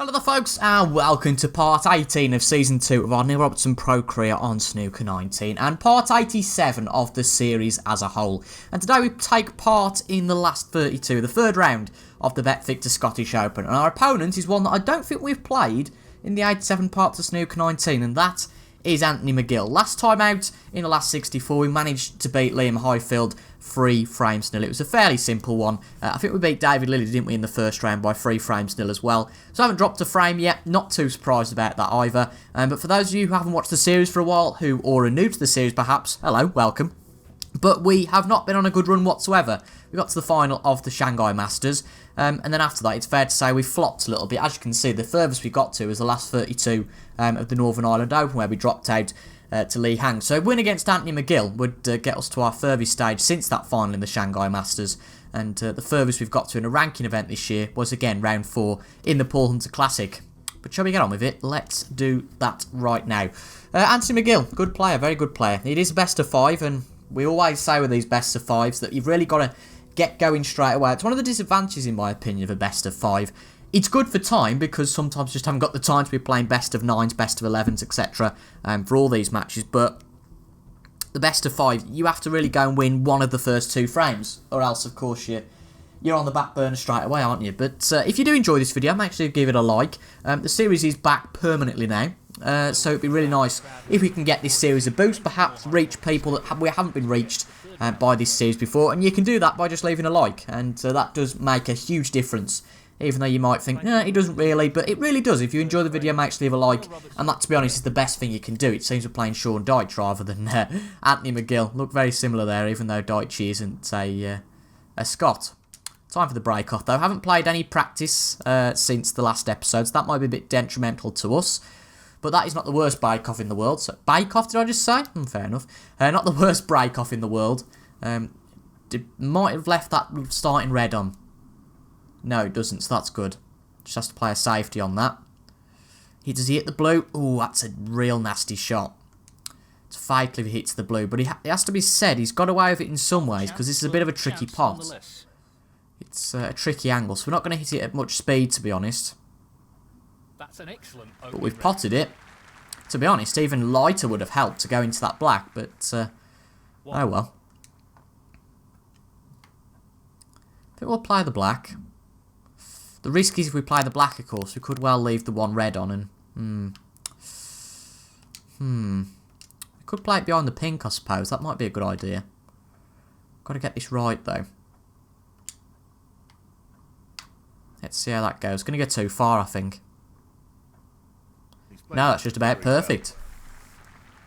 Hello there folks and welcome to part 18 of season 2 of our new Robertson pro career on Snooker 19 and part 87 of the series as a whole. And today we take part in the last 32, the third round of the Bet Victor Scottish Open, and our opponent is one that I don't think we've played in the 87 parts of Snooker 19, and that is Anthony McGill. Last time out in the last 64 we managed to beat Liam Highfield 3 frames to nil. It was a fairly simple one. I think we beat David Lilly, didn't we, in the first round by 3 frames to nil as well. So I haven't dropped a frame yet, not too surprised about that either. But for those of you who haven't watched the series for a while, or are new to the series perhaps, hello, welcome. But we have not been on a good run whatsoever. We got to the final of the Shanghai Masters, and then after that it's fair to say we flopped a little bit. As you can see, the furthest we got to was the last 32 of the Northern Ireland Open, where we dropped out to Lee Hang. So a win against Anthony McGill would get us to our furthest stage since that final in the Shanghai Masters, and the furthest we've got to in a ranking event this year was again round 4 in the Paul Hunter Classic. But shall we get on with it? Let's do that right now. Anthony McGill, good player, very good player. It is a best of 5, and we always say with these best of 5s that you've really got to get going straight away. It's one of the disadvantages, in my opinion, of a best of 5. It's good for time, because sometimes you just haven't got the time to be playing best of 9s, best of 11s, etc. For all these matches. But the best of 5, you have to really go and win one of the first 2 frames, or else, of course, you're on the back burner straight away, aren't you? But if you do enjoy this video, make sure you give it a like. The series is back permanently now. So it'd be really nice if we can get this series a boost, perhaps reach people that we haven't been reached by this series before, and you can do that by just leaving a like, and that does make a huge difference, even though you might think, no, it doesn't really, but it really does. If you enjoy the video, make sure you leave a like, and that, to be honest, is the best thing you can do. It seems we're playing Sean Deitch rather than Anthony McGill. Look very similar there, even though Deitch isn't a Scot. Time for the break-off, though. Haven't played any practice since the last episode, so that might be a bit detrimental to us. But that is not the worst break-off in the world. So, bake-off, did I just say? Fair enough. Not the worst break-off in the world. Might have left that starting red on. No, it doesn't, so that's good. Just has to play a safety on that. Does he hit the blue? Ooh, that's a real nasty shot. It's fatal if he hits the blue. But it has to be said, he's got away with it in some ways, because this is a bit of a tricky pot. It's a tricky angle, so we're not going to hit it at much speed, to be honest. That's an excellent. But we've potted it. To be honest, even lighter would have helped to go into that black, but oh well. I think we'll play the black. The risk is if we play the black, of course, we could well leave the one red on, and we could play it behind the pink, I suppose. That might be a good idea. Got to get this right, though. Let's see how that goes. Going to get too far, I think. No, that's just about perfect.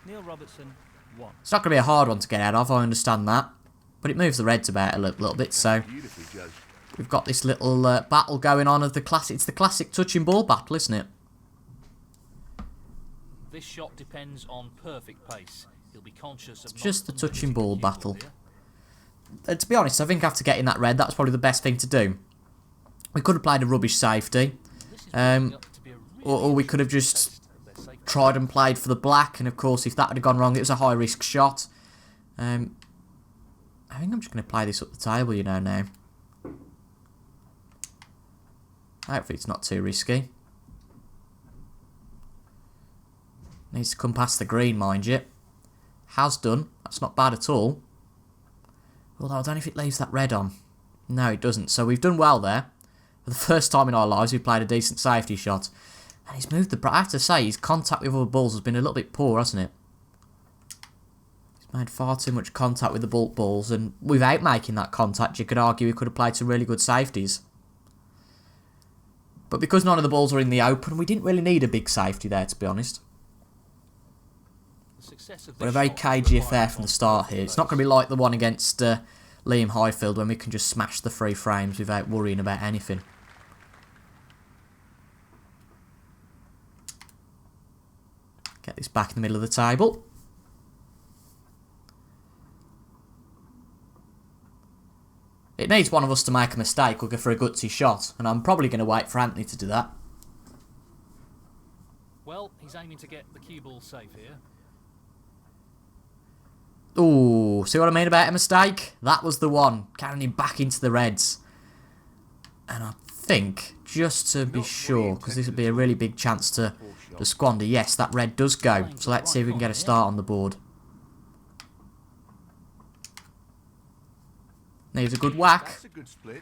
Neil Robertson, 1. It's not going to be a hard one to get out of, I understand that. But it moves the reds about a little bit, so we've got this little battle going on of the classic. It's the classic touching ball battle, isn't it? This shot depends on perfect pace. He'll be conscious of it's just the touching ball battle. To be honest, I think after getting that red, that's probably the best thing to do. We could have played a rubbish safety, or we could have just tried and played for the black, and of course if that had gone wrong it was a high risk shot. I think I'm just going to play this up the table, you know, now. Hopefully it's not too risky. Needs to come past the green, mind you. Has done. That's not bad at all. Although I don't know if it leaves that red on. No, it doesn't. So we've done well there. For the first time in our lives we played a decent safety shot. And he's moved the... I have to say, his contact with other balls has been a little bit poor, hasn't it? He's made far too much contact with the bulk balls, and without making that contact, you could argue he could have played some really good safeties. But because none of the balls were in the open, we didn't really need a big safety there, to be honest. But a very cagey affair from the start here. It's not going to be like the one against Liam Highfield, when we can just smash the 3 frames without worrying about anything. Get this back in the middle of the table. It needs one of us to make a mistake or go for a gutsy shot, and I'm probably going to wait for Anthony to do that. Well, he's aiming to get the cue ball safe here. Ooh, see what I mean about a mistake? That was the one, carrying him back into the reds. And I think, just to be sure, because this would be a really big chance to squander. Yes, that red does go. So let's see if we can get a start on the board. Needs a good whack.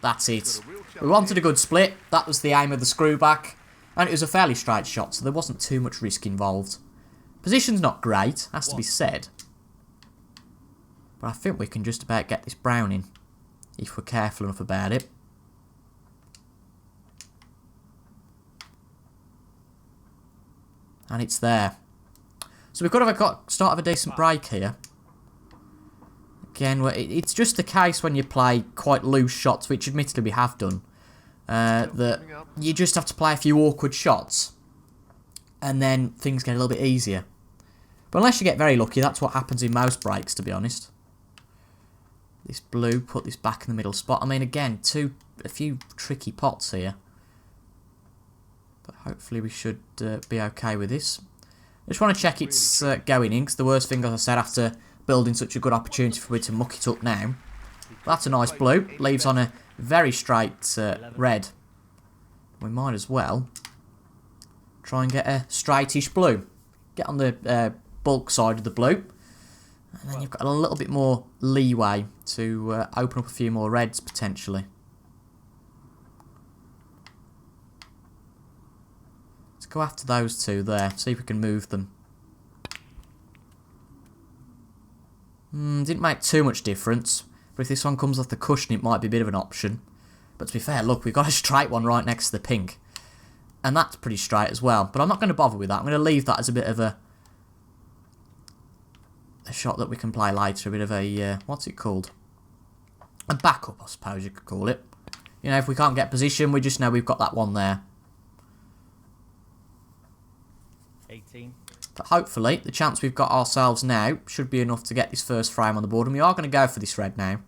That's it. We wanted a good split. That was the aim of the screw back. And it was a fairly straight shot, so there wasn't too much risk involved. Position's not great, has to be said. But I think we can just about get this brown in, if we're careful enough about it. And it's there. So we could have got start of a decent break here. Again, it's just the case when you play quite loose shots, which admittedly we have done, that you just have to play a few awkward shots, and then things get a little bit easier. But unless you get very lucky, that's what happens in most breaks, to be honest. This blue, put this back in the middle spot. I mean, again, a few tricky pots here. But hopefully we should be okay with this. I just want to check it's going in, because the worst thing, as I said, after building such a good opportunity for me to muck it up now. That's a nice blue. Leaves on a very straight red. We might as well try and get a straightish blue. Get on the bulk side of the blue. And then you've got a little bit more leeway to open up a few more reds, potentially. Let's go after those two there. See if we can move them. Didn't make too much difference. But if this one comes off the cushion, it might be a bit of an option. But to be fair, look, we've got a straight one right next to the pink. And that's pretty straight as well. But I'm not going to bother with that. I'm going to leave that as a bit of a shot that we can play later. A bit of a, what's it called? A backup, I suppose you could call it. You know, if we can't get position, we just know we've got that one there. 18. But hopefully, the chance we've got ourselves now should be enough to get this first frame on the board. And we are going to go for this red now,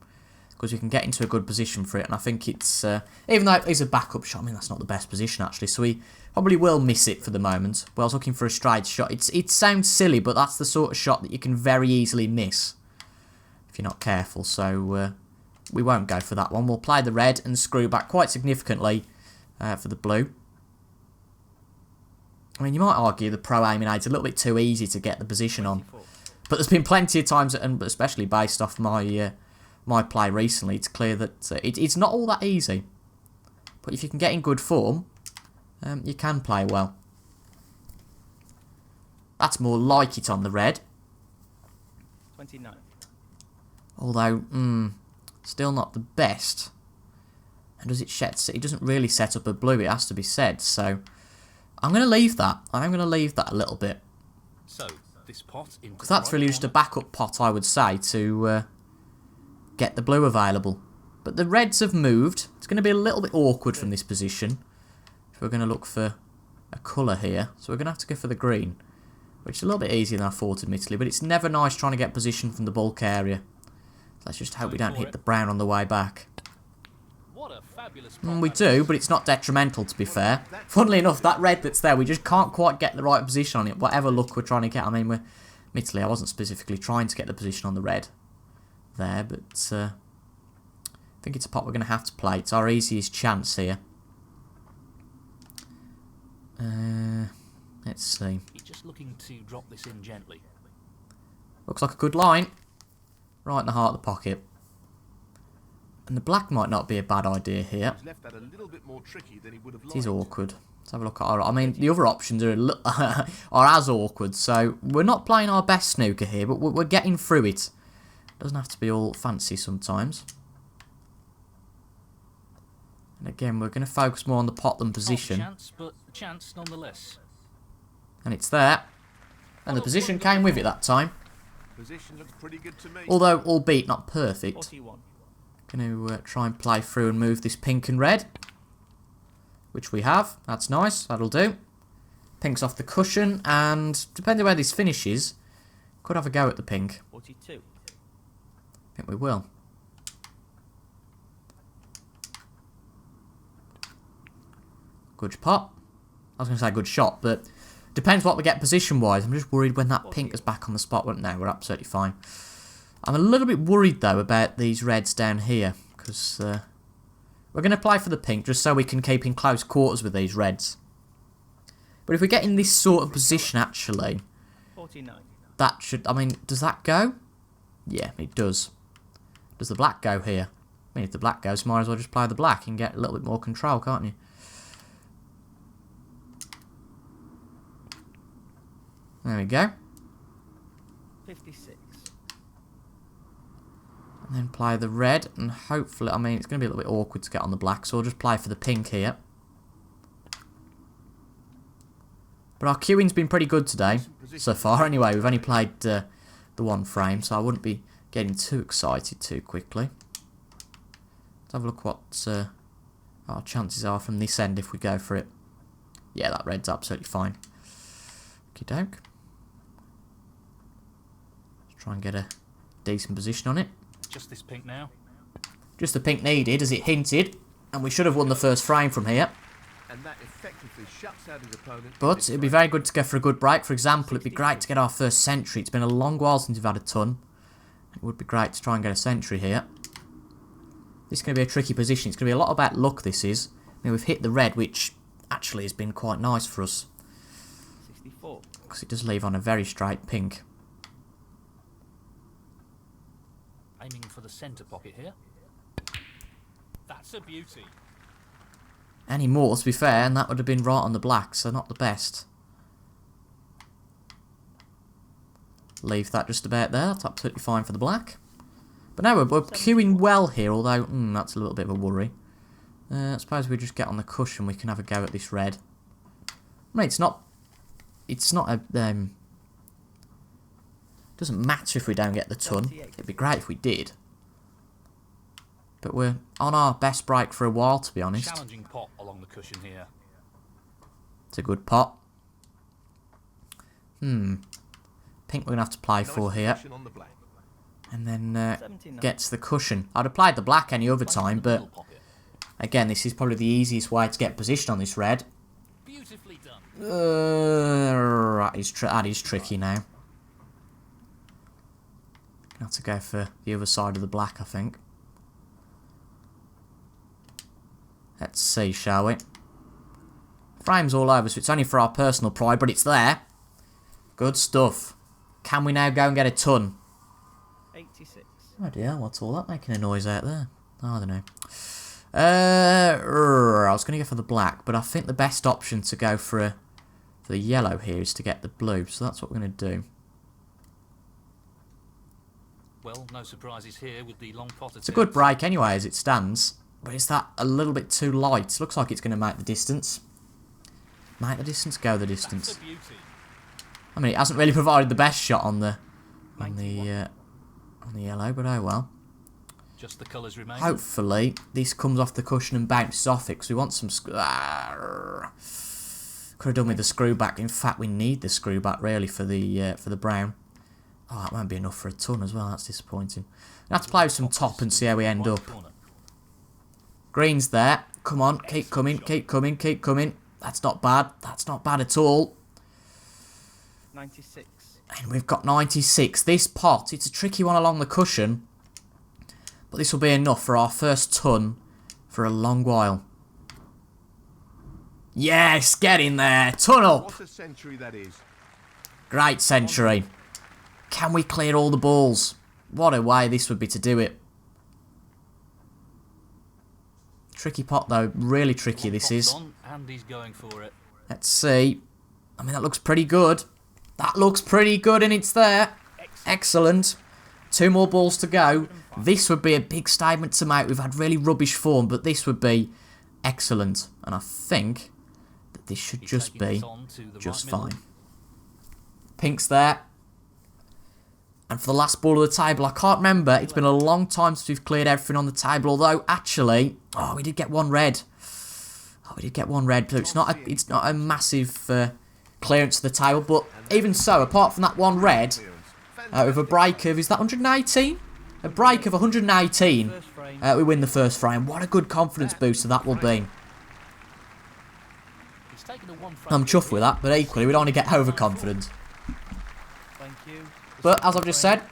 because we can get into a good position for it. And I think it's, even though it is a backup shot, I mean, that's not the best position, actually. So we probably will miss it for the moment. Well, I was looking for a straight shot. It sounds silly, but that's the sort of shot that you can very easily miss if you're not careful. So we won't go for that one. We'll play the red and screw back quite significantly for the blue. I mean, you might argue the Pro Aiming Aid's a little bit too easy to get the position on. But there's been plenty of times, and especially based off my my play recently, it's clear that it's not all that easy. But if you can get in good form, you can play well. That's more like it on the red. 29. Although, still not the best. And does it doesn't really set up a blue, it has to be said, so I'm going to leave that. I'm going to leave that a little bit. So, this pot in because that's really just a backup pot, I would say, to get the blue available. But the reds have moved. It's going to be a little bit awkward from this position if we're going to look for a colour here. So we're going to have to go for the green, which is a little bit easier than I thought, admittedly. But it's never nice trying to get position from the bulk area. Let's just hope we don't hit the brown on the way back. We do, but it's not detrimental, to be fair. Funnily enough, that red that's there, we just can't quite get the right position on it. Whatever look we're trying to get. I mean, admittedly, I wasn't specifically trying to get the position on the red there, but I think it's a pot we're going to have to play. It's our easiest chance here. Let's see. He's just looking to drop this in gently. Looks like a good line. Right in the heart of the pocket. And the black might not be a bad idea here. It is awkward. Let's have a look at our... I mean, the other options are are as awkward. So, we're not playing our best snooker here, but we're getting through it. Doesn't have to be all fancy sometimes. And again, we're going to focus more on the pot than position. Chance, but chance nonetheless. And it's there. And the position came with it that time. Position looks pretty good to me. Although, albeit not perfect. 41. Going to try and play through and move this pink and red. Which we have. That's nice. That'll do. Pink's off the cushion. And depending where this finishes, could have a go at the pink. 42. I think we will. Good pot. I was going to say good shot, but depends what we get position-wise. I'm just worried when that pink is back on the spot. Well, no, we're absolutely fine. I'm a little bit worried, though, about these reds down here, because We're going to play for the pink just so we can keep in close quarters with these reds. But if we get in this sort of position, actually, 49. that should... I mean, does that go? Yeah, it does. Does the black go here? I mean, if the black goes, might as well just play the black and get a little bit more control, can't you? There we go. 56. And then play the red, and hopefully... I mean, it's going to be a little bit awkward to get on the black, so we'll just play for the pink here. But our queuing's been pretty good today, so far. Anyway, we've only played the one frame, so I wouldn't be getting too excited too quickly. Let's have a look what our chances are from this end if we go for it. Yeah, that red's absolutely fine. Okie doke. Let's try and get a decent position on it. Just this pink now. Just the pink needed, as it hinted, and we should have won the first frame from here. And that effectively shuts out his opponent. But it'd be very good to go for a good break. For example, it'd be great to get our first century. It's been a long while since we've had a ton. It would be great to try and get a century here. This is going to be a tricky position. It's going to be a lot about luck, this is. I mean, we've hit the red, which actually has been quite nice for us. 64. Because it does leave on a very straight pink. Aiming for the centre pocket here. That's a beauty. Any more, to be fair, and that would have been right on the black, so not the best. Leave that just about there. That's absolutely fine for the black. But now we're queuing well here, although that's a little bit of a worry. I suppose we just get on the cushion, we can have a go at this red. I mean, it's not a doesn't matter if we don't get the ton. It'd be great if we did. But we're on our best break for a while, to be honest. Challenging pot along the cushion here. It's a good pot. Pink we're going to have to play for here. On the black. And then gets the cushion. I'd have played the black any other time, but again, this is probably the easiest way to get position on this red. Beautifully done. That is tricky now. Gonna have to go for the other side of the black, I think. Let's see, shall we? Frames all over, so it's only for our personal pride, but it's there. Good stuff. Can we now go and get a ton? 86. Oh dear, what's all that making a noise out there? I don't know. I was going to go for the black, but I think the best option to go for the yellow here is to get the blue, so that's what we're going to do. Well, no surprises here with the long pot. It's a good break anyway as it stands, but is that a little bit too light? Looks like it's going to make the distance. Make the distance, go the distance. That's a beauty. I mean, it hasn't really provided the best shot on the yellow, but oh well. Just the colours remain. Hopefully, this comes off the cushion and bounces off it, because we want some... Could have done with the screw back. In fact, we need the screw back, really, for the brown. Oh, that won't be enough for a ton as well. That's disappointing. We'll have to play with some top and see how we end up. Green's there. Come on, keep coming, keep coming, keep coming. That's not bad. That's not bad at all. 96. And we've got 96. This pot, it's a tricky one along the cushion. But this will be enough for our first ton for a long while. Yes, get in there. Ton up. What a century that is. Great century. Can we clear all the balls? What a way this would be to do it. Tricky pot though. Really tricky this is. And he's going for it. Let's see. I mean, that looks pretty good. That looks pretty good, and it's there. Excellent. 2 more balls to go. This would be a big statement to make. We've had really rubbish form, but this would be excellent. And I think that this should just be just fine. Pink's there. And for the last ball of the table, I can't remember. It's been a long time since we've cleared everything on the table. Although, actually, we did get one red. We did get one red. So it's not a massive clearance to the table. But even so, apart from that one red, with a break of, is that 118? A break of 118, we win the first frame. What a good confidence booster that will be. I'm chuffed with that, but equally, we don't want to get overconfident. But as I've just said,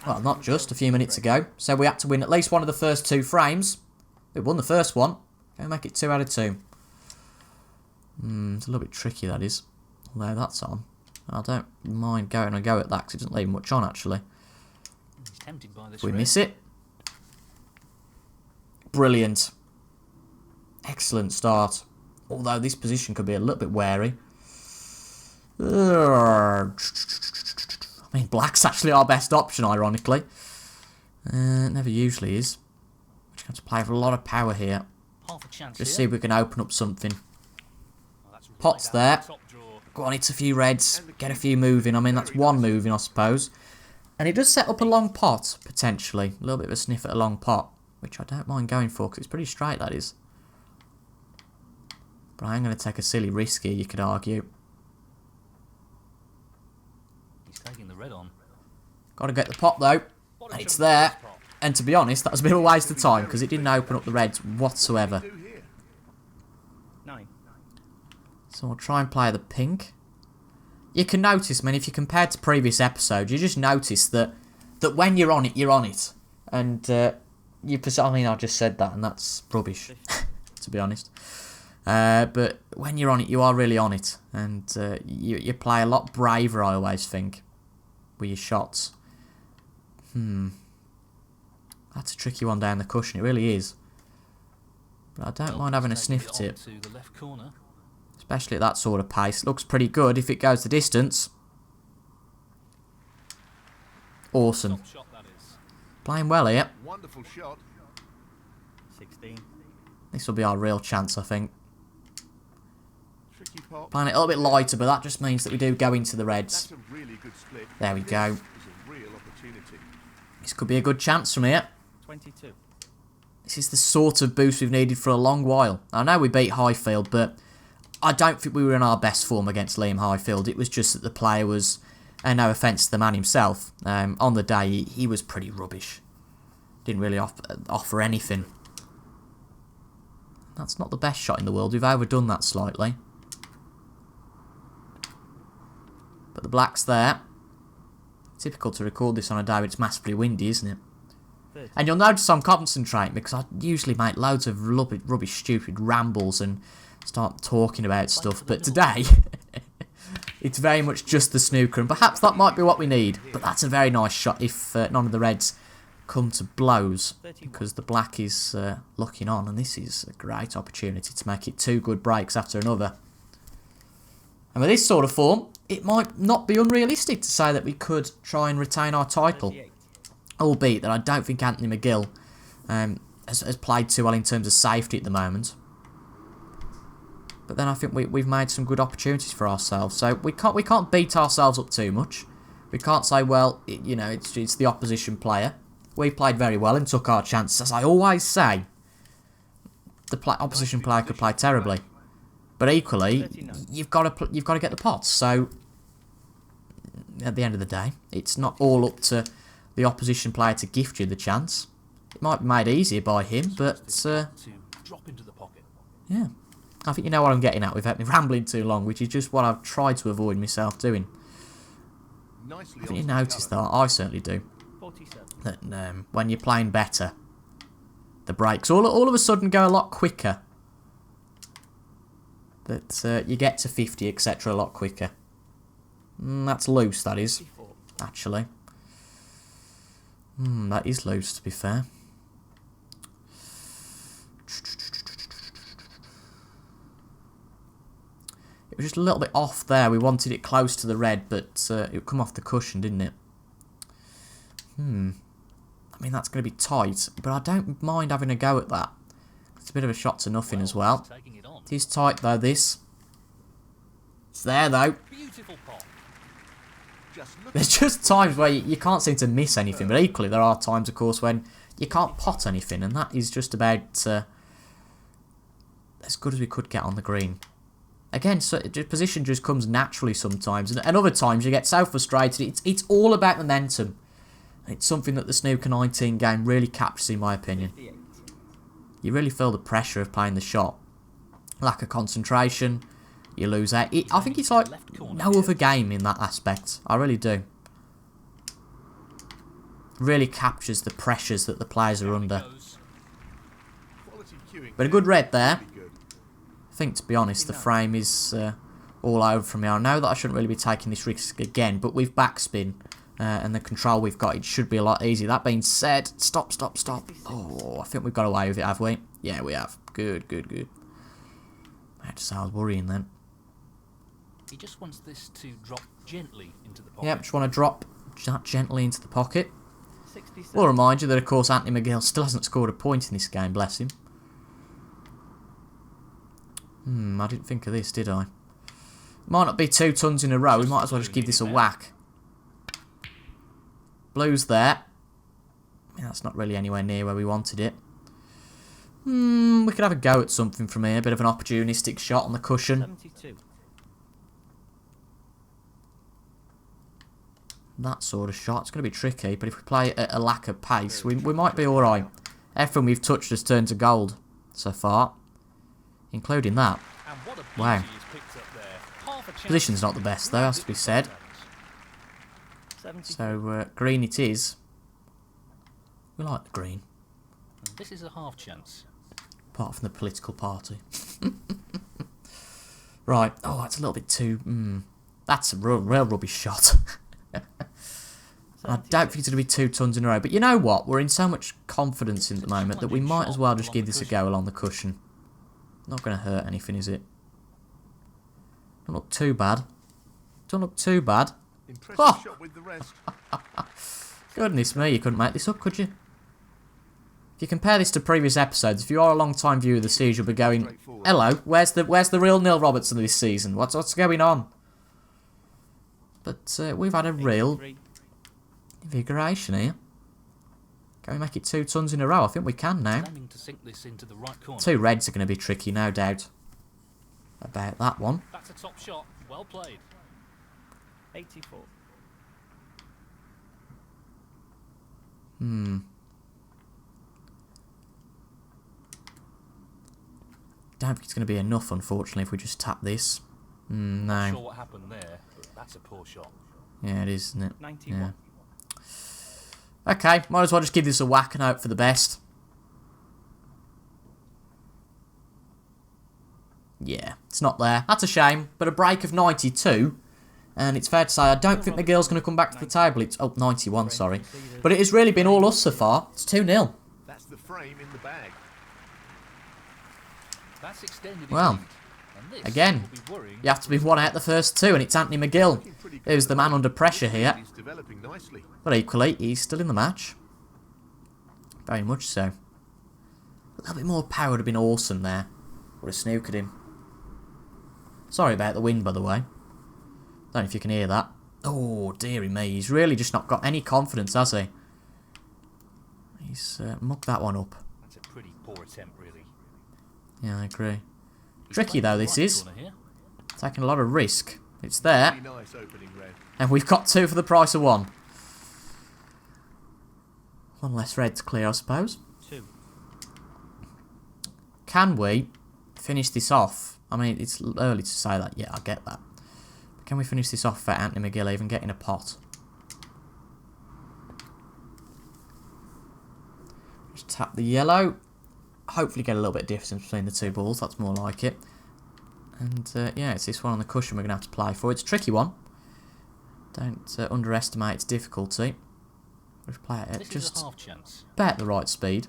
well, not just a few minutes ago, so we had to win at least one of the first 2 frames. We won the first one. Can we make it 2 out of 2? It's a little bit tricky, that is. Although that's on. I don't mind going a go at that because it doesn't leave much on, actually. He's tempted by this If we red. miss it. Brilliant. Excellent start. Although this position could be a little bit wary. I mean, black's actually our best option, ironically. Never usually is. We're just going to play with a lot of power here. Half a chance Just here. see if we can open up something. Oh, that's right Pot's out there. the top drawer. Go on, it's a few reds. Get a few moving. I mean, that's one moving, I suppose. And it does set up a long pot, potentially. A little bit of a sniff at a long pot. Which I don't mind going for, because it's pretty straight, that is. But I am going to take a silly risk here, you could argue. He's taking the red on. Got to get the pot, though. What a It's tremendous there. pot. And to be honest, that was a bit of a waste of time, because it didn't open up the reds whatsoever. Do here. 9. So I'll try and play the pink. You can notice, I mean, if you compare to previous episodes, you just notice that when you're on it, you're on it. And I mean, I just said that, and that's rubbish, to be honest. But when you're on it, you are really on it. And you play a lot braver, I always think, with your shots. That's a tricky one down the cushion, it really is. But I don't mind having a He's sniff taking at it it. on to the left corner. Especially at that sort of pace. Looks pretty good if it goes the distance. Awesome. Top shot, that is. Playing well here. Wonderful shot. 16. This will be our real chance, I think. Tricky pot. Playing it a little bit lighter, but that just means that we do go into the reds. That's a really good split. There we go. This is a real opportunity. This could be a good chance from here. 22. This is the sort of boost we've needed for a long while. I know we beat Highfield, but I don't think we were in our best form against Liam Highfield. It was just that the player was, and no offence to the man himself, on the day he was pretty rubbish. Didn't really offer anything. That's not the best shot in the world. We've overdone that slightly. But the black's there. Typical to record this on a day when it's massively windy, isn't it? 30. And you'll notice I'm concentrating because I usually make loads of rubbish, stupid rambles and start talking about stuff. But today, it's very much just the snooker, and perhaps that might be what we need. But that's a very nice shot if none of the reds come to blows, because the black is looking on, and this is a great opportunity to make it 2 good breaks after another. And with this sort of form, it might not be unrealistic to say that we could try and retain our title. 38. Albeit that I don't think Anthony McGill has played too well in terms of safety at the moment. But then I think we've made some good opportunities for ourselves. So we can't beat ourselves up too much. We can't say, well, it's the opposition player. We played very well and took our chances. As I always say, the opposition player could play terribly. But equally, 39. you've got to get the pots. So at the end of the day, it's not all up to the opposition player to gift you the chance. It might be made easier by him, but To drop into the pocket. yeah. I think you know what I'm getting at without me rambling too long, which is just what I've tried to avoid myself doing. Nicely I think you onto the notice colour. that, I certainly do, 47. that when you're playing better, the breaks all of a sudden go a lot quicker. That you get to 50, etc. a lot quicker. That's loose, that is, 54. actually. That is loose, to be fair. It was just a little bit off there. We wanted it close to the red, but it would come off the cushion, didn't it? I mean, that's going to be tight, but I don't mind having a go at that. It's a bit of a shot to nothing as well. He's taking it on. It is tight, though, this. It's there, though. Beautiful pot. Just look There's just times where you can't seem to miss anything, but equally there are times, of course, when you can't pot anything, and that is just about as good as we could get on the green. Again, so position just comes naturally sometimes, and other times you get so frustrated. It's all about momentum. It's something that the Snooker 19 game really captures, in my opinion. 58. You really feel the pressure of playing the shot. Lack of concentration, you lose out. I think it's like no other game in that aspect. I really do. Really captures the pressures that the players are under. quality cue Queuing But a good red there. really good. I think, to be honest, the frame is all over from me. I know that I shouldn't really be taking this risk again, but with backspin and the control we've got, it should be a lot easier. That being said, stop. Oh, I think we've got away with it, have we? Yeah, we have. Good. I had to say I was worrying then. He just wants this to drop gently into the pocket. Yep, just want to drop that gently into the pocket. 67. We'll remind you that, of course, Anthony McGill still hasn't scored a point in this game, bless him. I didn't think of this, did I? Might not be 2 tons in a row. We might as well just give this a whack. Blue's there. Yeah, that's not really anywhere near where we wanted it. We could have a go at something from here. A bit of an opportunistic shot on the cushion. 72. That sort of shot. It's going to be tricky, but if we play at a lack of pace, we might be alright. Everything we've touched has turned to gold so far, including that. And what a Wow. beauty he's picked up there. Half a chance. Position's not the best, though, has to be said. 72. So, green it is. We like the green, And this is a half chance. apart from the political party. Right. Oh, that's a little bit too... That's a real rubbish shot. I don't think it's going to be 2 tons in a row. But you know what? We're in so much confidence in the moment that we might as well just give this a go along the cushion. Not going to hurt anything, is it? Don't look too bad. Impressive Oh. shot with the rest. Goodness me, you couldn't make this up, could you? If you compare this to previous episodes, if you are a long-time viewer of the series, you'll be going, hello, where's the real Neil Robertson this season? What's going on? But we've had a real 83. invigoration here. Can we make it 2 tons in a row? I think we can now. Aiming to sink this into the right corner. 2 reds are going to be tricky, no doubt. About that one. That's a top shot. Well played. 84. Don't think it's going to be enough, unfortunately, if we just tap this. Not sure No. what happened there, but that's a poor shot. Yeah, it is, isn't it? 91. Yeah. Okay, might as well just give this a whack and hope for the best. Yeah, it's not there. That's a shame, but a break of 92. And it's fair to say, I don't think the girl's going to come back to the table. It's 91, sorry. But it has really been all us so far. It's 2-0. That's the frame in the bag. That's extended his Well, lead, and this again, will be worrying. you have to be one out the first 2, and it's Anthony McGill Looking pretty good. who's the man under pressure here. He's developing nicely. But equally, he's still in the match. Very much so. A little bit more power would have been awesome there. Would have snookered him. Sorry about the wind, by the way. Don't know if you can hear that. Oh, dearie me. He's really just not got any confidence, has he? He's mucked that one up. That's a pretty poor attempt, really. Yeah, I agree. He's Tricky, playing though, the this right is. corner here. Taking a lot of risk. It's there. Really nice opening red. And we've got 2 for the price of 1. 1 less red to clear, I suppose. 2. Can we finish this off? I mean, it's early to say that. Yeah, I get that. But can we finish this off for Anthony McGill even getting a pot? Just tap the yellow. Hopefully get a little bit of distance between the 2 balls. That's more like it. And yeah, it's this one on the cushion we're going to have to play for. It's a tricky one. Don't underestimate its difficulty. Just play it at This is just a half chance. about the right speed.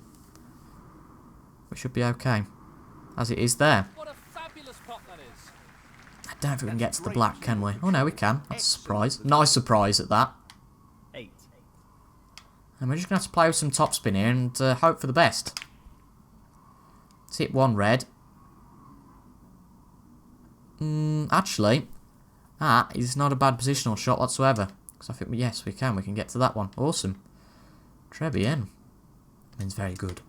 We should be okay. As it is there. What a fabulous pot that is. I don't think we can get to the black, can we? Oh no, we can. That's a surprise. Nice surprise at that. 8. And we're just going to have to play with some topspin here and hope for the best. Let's hit 1 red. Actually, that is not a bad positional shot whatsoever. Because I think, yes, we can. We can get to that one. Awesome. Très bien. Means very good.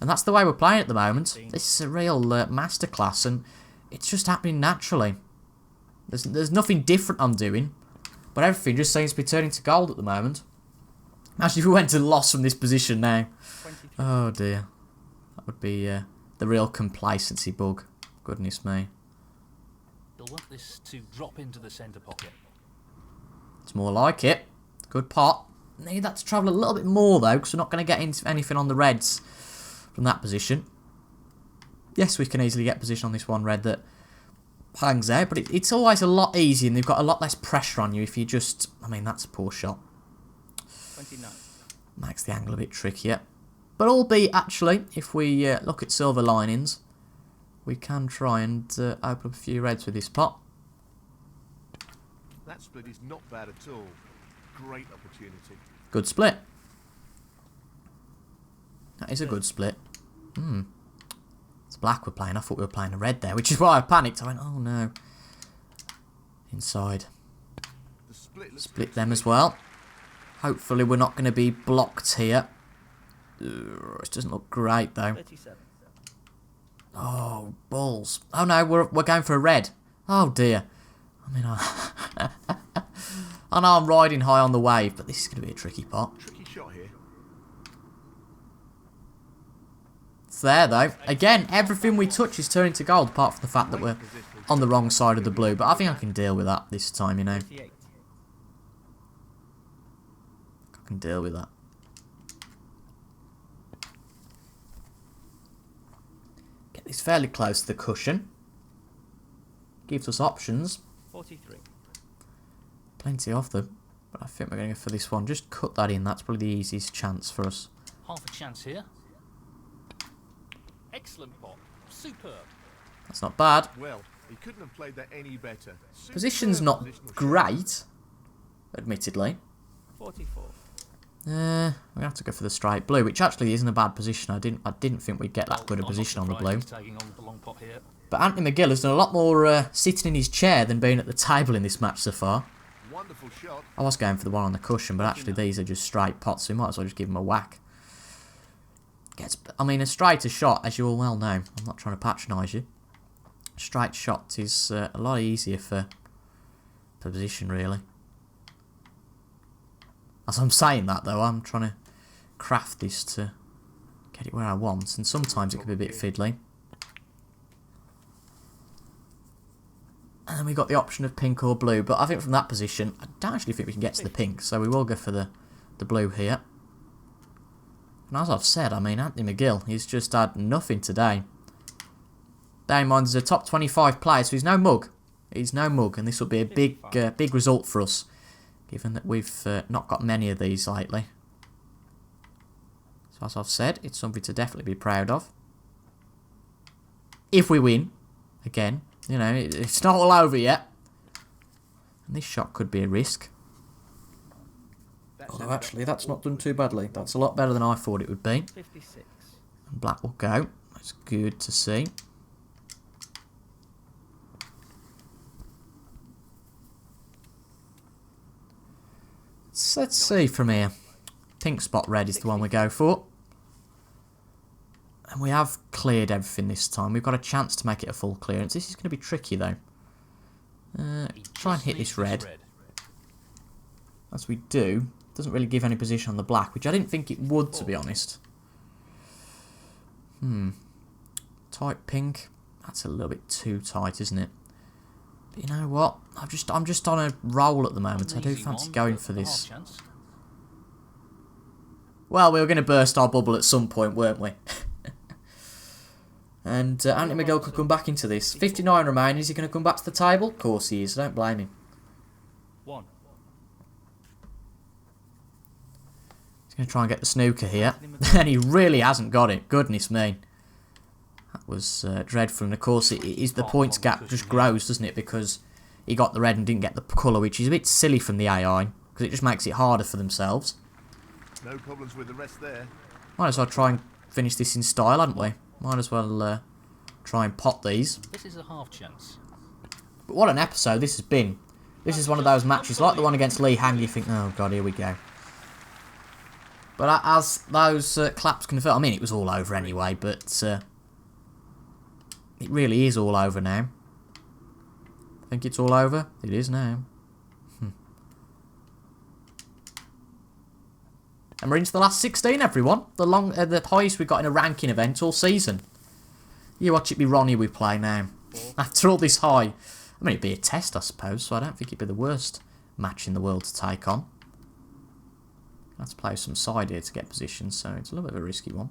And that's the way we're playing at the moment. This is a real masterclass, and it's just happening naturally. There's nothing different I'm doing, but everything just seems to be turning to gold at the moment. Actually, if we went to loss from this position now, 23. oh dear, that would be the real complacency bug. Goodness me. He'll want this to drop into the centre pocket. It's more like it. Good pot. Need that to travel a little bit more though, because we're not going to get into anything on the reds. from that position. Yes, we can easily get position on this one red that hangs out, but it's always a lot easier and they've got a lot less pressure on you if you just... I mean, that's a poor shot. 29. Makes the angle a bit trickier. But albeit, actually, if we look at silver linings, we can try and open up a few reds with this pot. That split is not bad at all. Great opportunity. Good split. That is a good split. It's black we're playing. I thought we were playing a red there, which is why I panicked. I went, oh no. Inside. The Split them as well. Hopefully we're not going to be blocked here. It doesn't look great though. 37. Oh, balls. Oh no, we're going for a red. Oh dear. I mean, I know I'm riding high on the wave, but this is going to be a tricky pot. Tricky shot here. It's there though. Again, everything we touch is turning to gold, apart from the fact that we're on the wrong side of the blue. But I think I can deal with that this time, you know. 38. I can deal with that. Get this fairly close to the cushion. Gives us options. 43. Plenty of them. But I think we're going to go for this one. Just cut that in. That's probably the easiest chance for us. Half a chance here. Excellent pot. Superb. That's not bad. Well, he couldn't have played that any better. Position's Superb not positional shot. great, admittedly. 44. We have to go for the straight blue, which actually isn't a bad position. I didn't think we'd get that good a I'm not position on the surprised blue. he's taking on the long pot here. But Anthony McGill has done a lot more sitting in his chair than being at the table in this match so far. Wonderful shot. I was going for the one on the cushion, but actually these are just straight pots, so we might as well just give him a whack. I mean, a straighter shot, as you all well know, I'm not trying to patronise you. A straight shot is a lot easier for position, really. As I'm saying that, though, I'm trying to craft this to get it where I want, and sometimes it can be a bit fiddly. And then we got the option of pink or blue, but I think from that position, I don't actually think we can get to the pink, so we will go for the blue here. And as I've said, I mean, Anthony McGill, he's just had nothing today. Bear in mind, he's a top 25 player, so he's no mug. He's no mug, and this will be a big result for us, given that we've not got many of these lately. So as I've said, it's something to definitely be proud of. If we win, again, you know, it's not all over yet. And this shot could be a risk. Although actually, that's not done too badly. That's a lot better than I thought it would be. 56. And black will go. That's good to see. So let's see from here. Pink spot red is the one we go for. And we have cleared everything this time. We've got a chance to make it a full clearance. This is going to be tricky though. Try and hit this red. As we do. Doesn't really give any position on the black, which I didn't think it would, to be honest. Tight pink. That's a little bit too tight, isn't it? But you know what? I'm just on a roll at the moment. I do fancy going for this. Well, we were going to burst our bubble at some point, weren't we? And Anthony McGill could come back into this. 59 remain. Is he going to come back to the table? Of course he is. I don't blame him. 1. He's going to try and get the snooker here. And he really hasn't got it. Goodness me. That was dreadful. And of course, the points gap just grows, doesn't it? Because he got the red and didn't get the colour, which is a bit silly from the AI. Because it just makes it harder for themselves. No problems with the rest there. Might as well try and finish this in style, hadn't we? Might as well try and pot these. This is a half chance. But what an episode this has been. This is one of those matches, like the one against Lee Hang, you think, oh god, here we go. But as those claps confirm, I mean, it was all over anyway, but it really is all over now. I think it's all over. It is now. And we're into the last 16, everyone. The highest we've got in a ranking event all season. You watch it be Ronnie we play now. After all this high. I mean, it'd be a test, I suppose, so I don't think it'd be the worst match in the world to take on. Let's play some side here to get position, so it's a little bit of a risky one.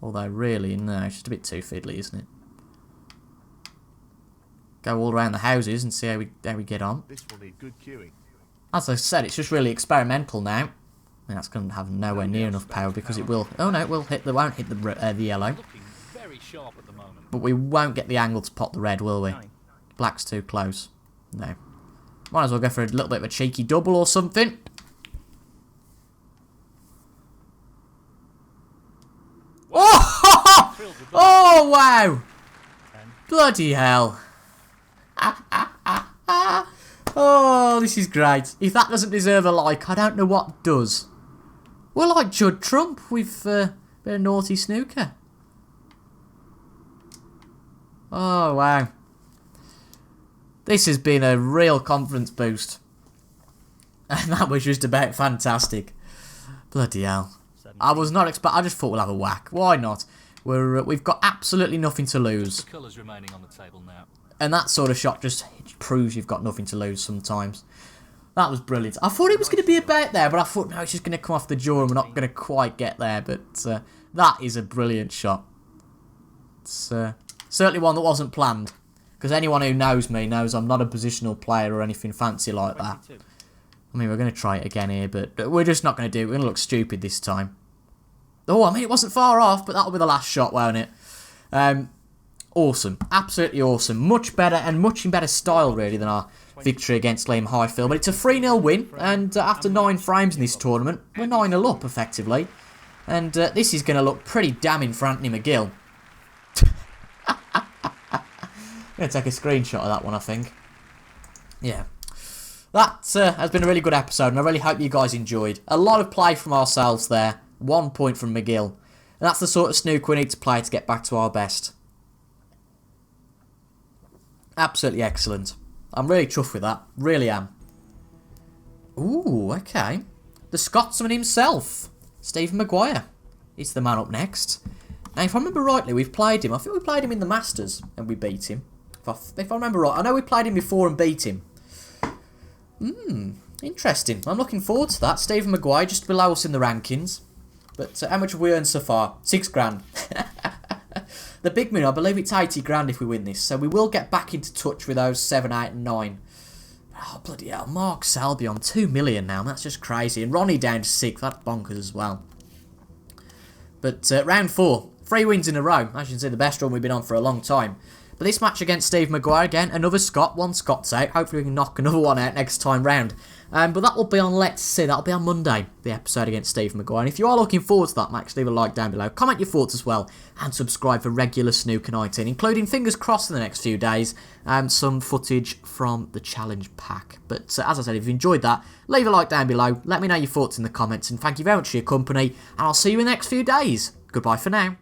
Although, really, no, it's just a bit too fiddly, isn't it? Go all around the houses and see how we get on. This will need good queuing. As I said, it's just really experimental now. I mean, that's going to have nowhere near enough power because it will... Oh, no, it will hit the... won't hit the yellow. Looking very sharp at the moment. But we won't get the angle to pop the red, will we? 9. Black's too close. No. Might as well go for a little bit of a cheeky double or something. Oh! Thrilled with that. Oh, wow! 10. Bloody hell. Oh, this is great. If that doesn't deserve a like, I don't know what does. We're like Judd Trump with a bit of naughty snooker. Oh, wow. This has been a real confidence boost. And that was just about fantastic. Bloody hell. 17. I was not I just thought we'll have a whack. Why not? We've got absolutely nothing to lose. The colours remaining on the table now. And that sort of shot just proves you've got nothing to lose sometimes. That was brilliant. I thought it was going to be about there, but I thought, no, it's just going to come off the jaw and we're not going to quite get there. But that is a brilliant shot. It's certainly one that wasn't planned. Because anyone who knows me knows I'm not a positional player or anything fancy like that. 22. I mean, we're going to try it again here, but we're just not going to do it. We're going to look stupid this time. Oh, I mean, it wasn't far off, but that'll be the last shot, won't it? Awesome. Absolutely awesome. Much better and much in better style, really, than our victory against Liam Highfield. But it's a 3-0 win, and after 9 frames in this tournament, we're 9-0 up, effectively. And this is going to look pretty damning for Anthony McGill. I'm going to take a screenshot of that one, I think. Yeah. That has been a really good episode, and I really hope you guys enjoyed. A lot of play from ourselves there. 1 point from McGill. And that's the sort of snooker we need to play to get back to our best. Absolutely excellent. I'm really chuffed with that. Really am. Ooh, okay. The Scotsman himself. Stephen Maguire. He's the man up next. Now, if I remember rightly, we've played him. I think we played him in the Masters, and we beat him. If I remember right. I know we played him before and beat him. Interesting. I'm looking forward to that. Stephen Maguire just below us in the rankings. But how much have we earned so far? 6 grand. The big win, I believe it's 80 grand if we win this. So we will get back into touch with those 7, 8 and 9. Oh, bloody hell. Mark Selby on 2 million now. That's just crazy. And Ronnie down to 6. That's bonkers as well. But round 4. 3 wins in a row. As you can see, the best run we've been on for a long time. But this match against Steve Maguire, again, another Scot. 1 Scots out. Hopefully we can knock another one out next time round. But that will be on, let's see, that'll be on Monday, the episode against Steve Maguire. And if you are looking forward to that match, leave a like down below. Comment your thoughts as well. And subscribe for regular Snooker 19, including, fingers crossed in the next few days, some footage from the challenge pack. But as I said, if you enjoyed that, leave a like down below. Let me know your thoughts in the comments. And thank you very much for your company. And I'll see you in the next few days. Goodbye for now.